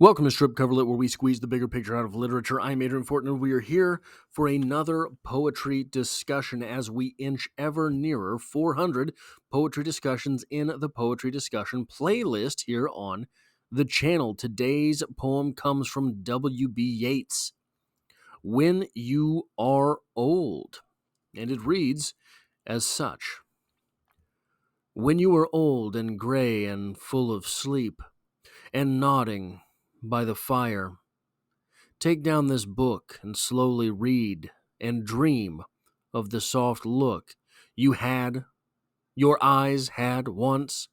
Welcome to Strip Coverlet, where we squeeze the bigger picture out of literature. I'm Adrian Fortner, and we are here for another poetry discussion as we inch ever nearer 400 poetry discussions in the Poetry Discussion playlist here on the channel. Today's poem comes from W.B. Yeats, When You Are Old, and it reads as such. When you are old and gray and full of sleep, and nodding by the fire, take down this book and slowly read and dream of the soft look your eyes had once,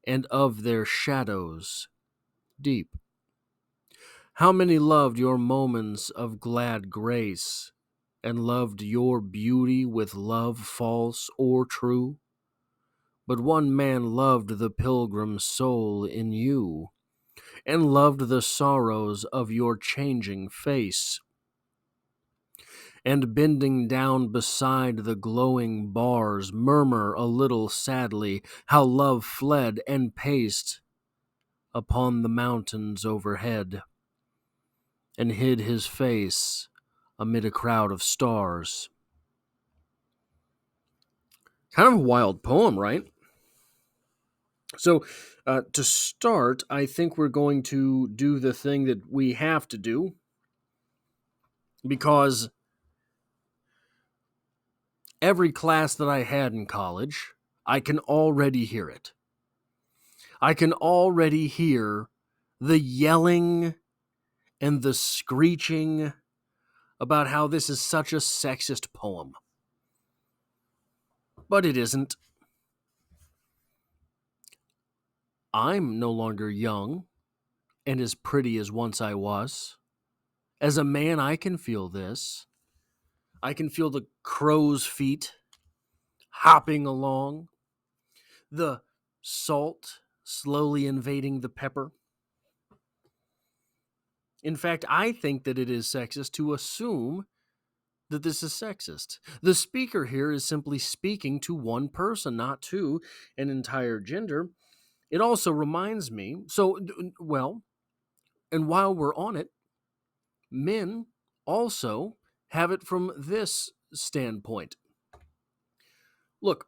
and of their shadows deep. How many loved your moments of glad grace, and loved your beauty with love false or true? But one man loved the pilgrim soul in you, and loved the sorrows of your changing face. And bending down beside the glowing bars, murmur a little sadly how love fled and paced upon the mountains overhead, and hid his face amid a crowd of stars. Kind of a wild poem, right? So, to start, I think we're going to do the thing that we have to do, because every class that I had in college, I can already hear it. I can already hear the yelling and the screeching about how this is such a sexist poem. But it isn't. I'm no longer young and as pretty as once I was. As a man, I can feel this. I can feel the crow's feet hopping along, the salt slowly invading the pepper. In fact, I think that it is sexist to assume that this is sexist. The speaker here is simply speaking to one person, not to an entire gender. It also reminds me, and while we're on it, men also have it from this standpoint. Look,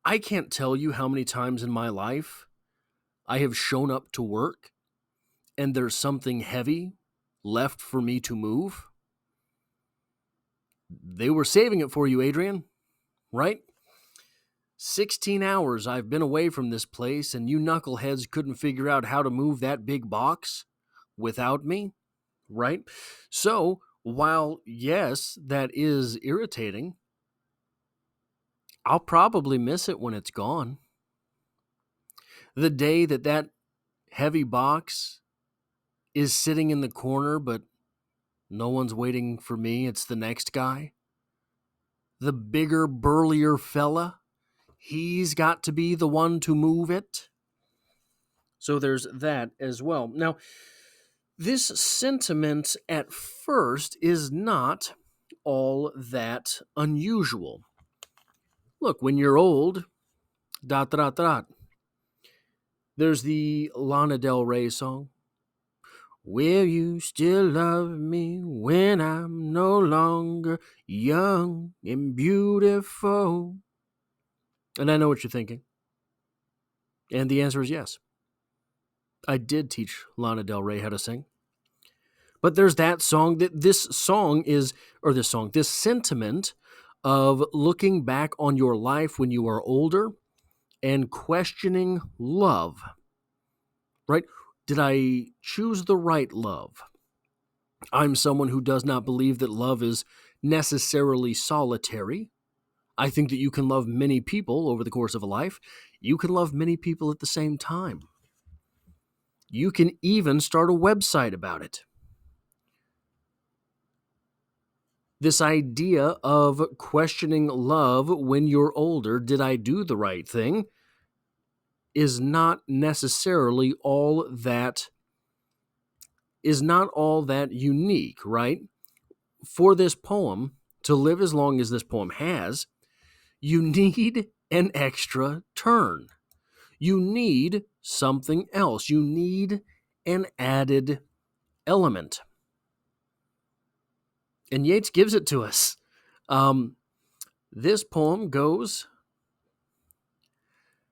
I can't tell you how many times in my life I have shown up to work and there's something heavy left for me to move. They were saving it for you, Adrian, right? 16 hours I've been away from this place, and you knuckleheads couldn't figure out how to move that big box without me, right? So, while, yes, that is irritating, I'll probably miss it when it's gone. The day that heavy box is sitting in the corner, but no one's waiting for me, it's the next guy. The bigger, burlier fella, he's got to be the one to move it. So there's that as well. Now, this sentiment at first is not all that unusual. Look, when you're old, ... There's the Lana Del Rey song. Will you still love me when I'm no longer young and beautiful? And I know what you're thinking. And the answer is yes. I did teach Lana Del Rey how to sing. But there's that song, this sentiment of looking back on your life when you are older and questioning love, right? Did I choose the right love? I'm someone who does not believe that love is necessarily solitary. I think that you can love many people over the course of a life. You can love many people at the same time. You can even start a website about it. This idea of questioning love when you're older, did I do the right thing, is not all that unique, right? For this poem to live as long as this poem has, you need an extra turn. You need something else. You need an added element. And Yeats gives it to us. This poem goes,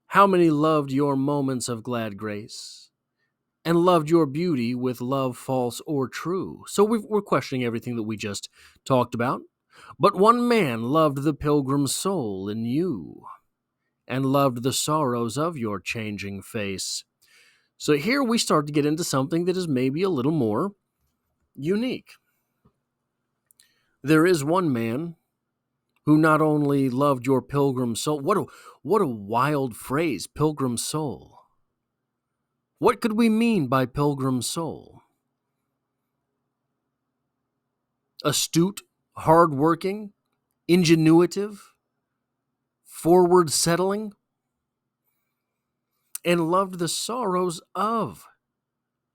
how many loved your moments of glad grace, and loved your beauty with love false or true? So we're questioning everything that we just talked about. But one man loved the pilgrim's soul in you, and loved the sorrows of your changing face. So here we start to get into something that is maybe a little more unique. There is one man who not only loved your pilgrim soul. What a wild phrase, pilgrim soul. What could we mean by pilgrim soul? Astute, hardworking, ingenuitive, forward settling, and loved the sorrows of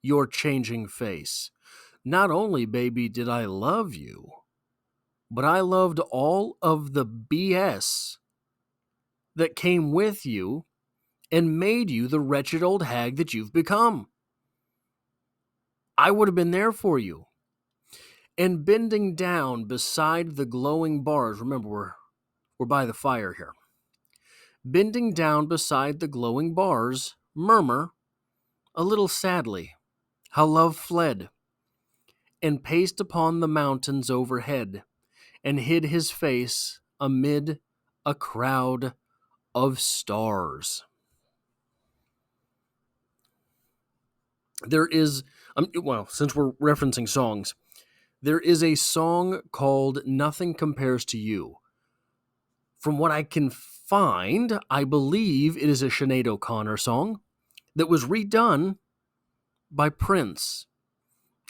your changing face. Not only, baby, did I love you, but I loved all of the BS that came with you and made you the wretched old hag that you've become. I would have been there for you. And bending down beside the glowing bars, remember, we're by the fire here. Bending down beside the glowing bars, murmur, a little sadly, how love fled, and paced upon the mountains overhead, and hid his face amid a crowd of stars. There is, since we're referencing songs, there is a song called Nothing Compares to You. From what I can find, I believe it is a Sinead O'Connor song that was redone by Prince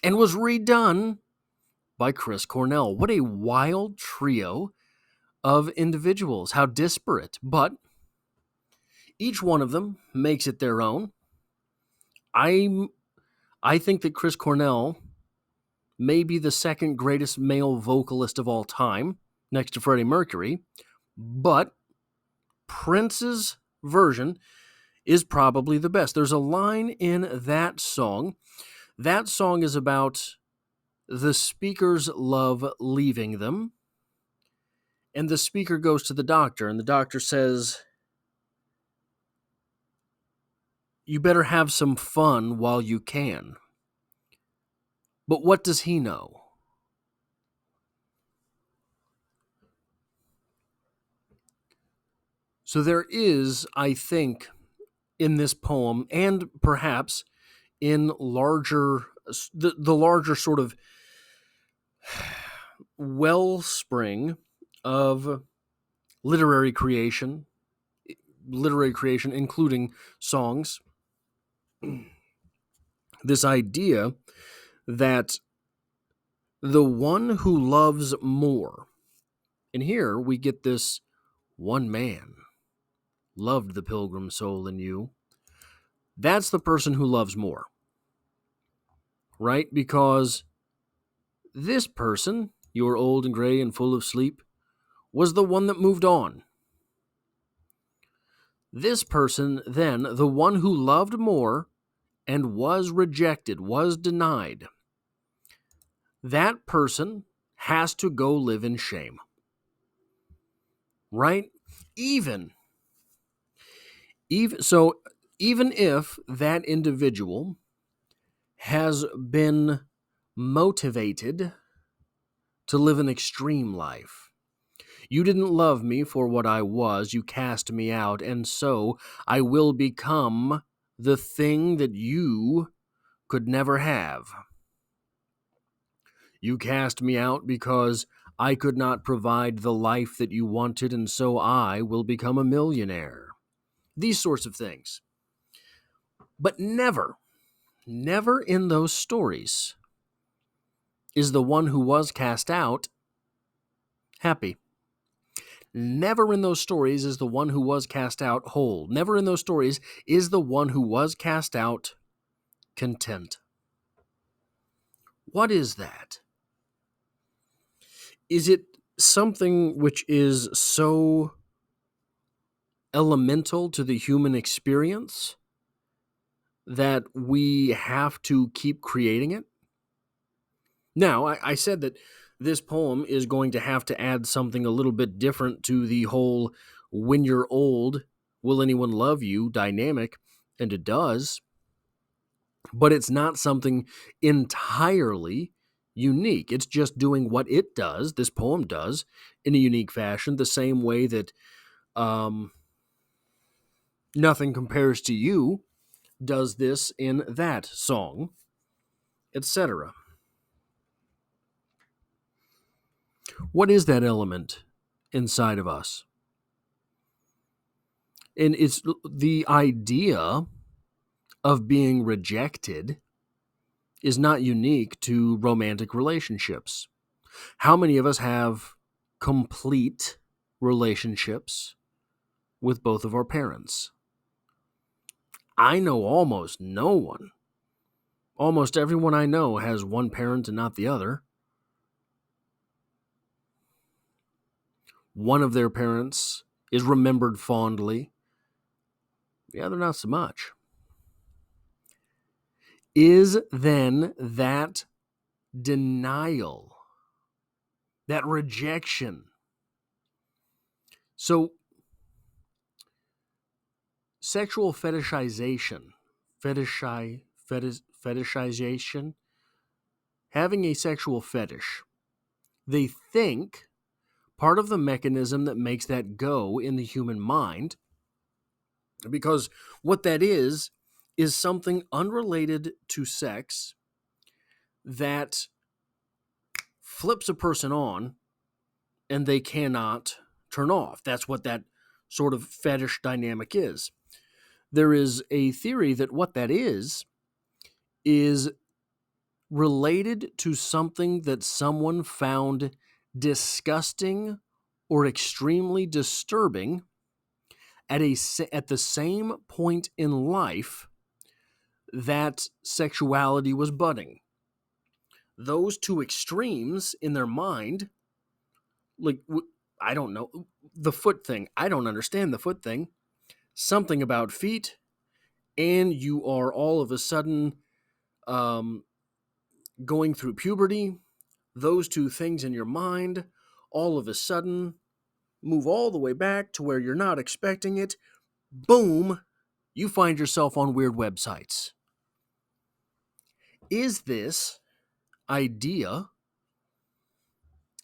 and was redone by Chris Cornell. What a wild trio of individuals. How disparate, but each one of them makes it their own. I think that Chris Cornell may be the second greatest male vocalist of all time, next to Freddie Mercury, but Prince's version is probably the best. There's a line in that song. That song is about the speaker's love leaving them, and the speaker goes to the doctor, and the doctor says, you better have some fun while you can. But what does he know? So there is, I think, in this poem, and perhaps in the larger sort of wellspring of literary creation, including songs, this idea that the one who loves more, and here we get this one man loved the pilgrim soul in you. That's the person who loves more, right? Because this person, you're old and gray and full of sleep, was the one that moved on. This person, then, the one who loved more and was rejected, was denied, that person has to go live in shame. Right? Even if that individual has been motivated to live an extreme life. You didn't love me for what I was, you cast me out, and so I will become the thing that you could never have. You cast me out because I could not provide the life that you wanted, and so I will become a millionaire. These sorts of things. But never in those stories is the one who was cast out happy. Never in those stories is the one who was cast out whole. Never in those stories is the one who was cast out content. What is that? Is it something which is so elemental to the human experience that we have to keep creating it? Now, I said that this poem is going to have to add something a little bit different to the whole when you're old, will anyone love you dynamic, and it does, but it's not something entirely unique. It's just doing what it does, this poem does, in a unique fashion, the same way that um, Nothing Compares to You does this in that song, etc. What is that element inside of us? And it's the idea of being rejected is not unique to romantic relationships. How many of us have complete relationships with both of our parents? I know almost no one. Almost everyone I know has one parent and not the other. One of their parents is remembered fondly. The other, not so much. Is then that denial, that rejection? So, sexual fetishization, having a sexual fetish, they think part of the mechanism that makes that go in the human mind, because what that is something unrelated to sex that flips a person on and they cannot turn off. That's what that sort of fetish dynamic is. There is a theory that what that is related to something that someone found disgusting or extremely disturbing at the same point in life that sexuality was budding. Those two extremes in their mind, like, I don't know, the foot thing, I don't understand the foot thing, something about feet, and you are all of a sudden going through puberty, those two things in your mind all of a sudden move all the way back to where you're not expecting it. Boom, you find yourself on weird websites. Is this idea,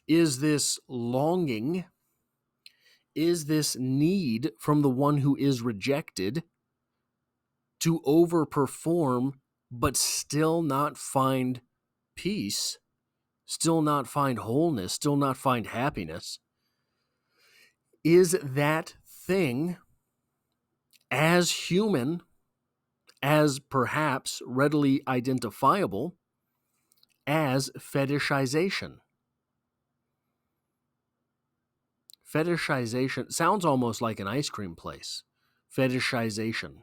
is this longing, is this need from the one who is rejected to overperform but still not find peace, still not find wholeness, still not find happiness? Is that thing as human, as perhaps readily identifiable as fetishization? Fetishization sounds almost like an ice cream place. Fetishization.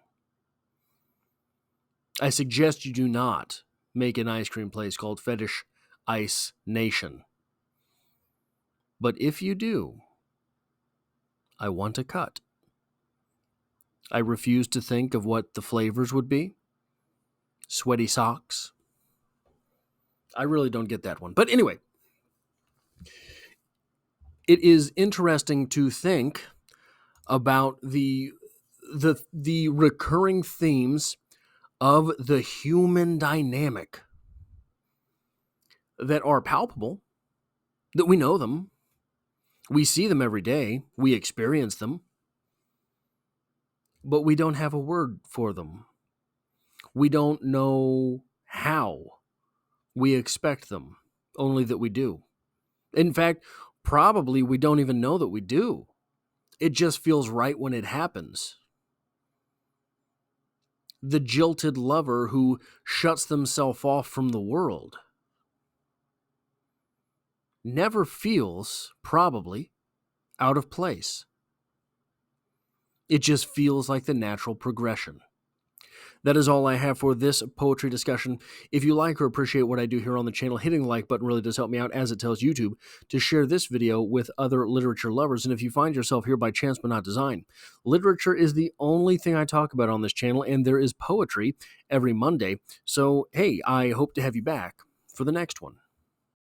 I suggest you do not make an ice cream place called Fetish Ice Nation. But if you do, I want a cut. I refuse to think of what the flavors would be. Sweaty socks. I really don't get that one. But anyway, it is interesting to think about the recurring themes of the human dynamic that are palpable, that we know them, we see them every day, we experience them, but we don't have a word for them. We don't know how we expect them, only that we do. In fact, probably we don't even know that we do. It just feels right when it happens. The jilted lover who shuts themselves off from the world never feels, probably, out of place. It just feels like the natural progression. That is all I have for this poetry discussion. If you like or appreciate what I do here on the channel, hitting the like button really does help me out, as it tells YouTube to share this video with other literature lovers. And if you find yourself here by chance but not design, literature is the only thing I talk about on this channel, and there is poetry every Monday. So, hey, I hope to have you back for the next one.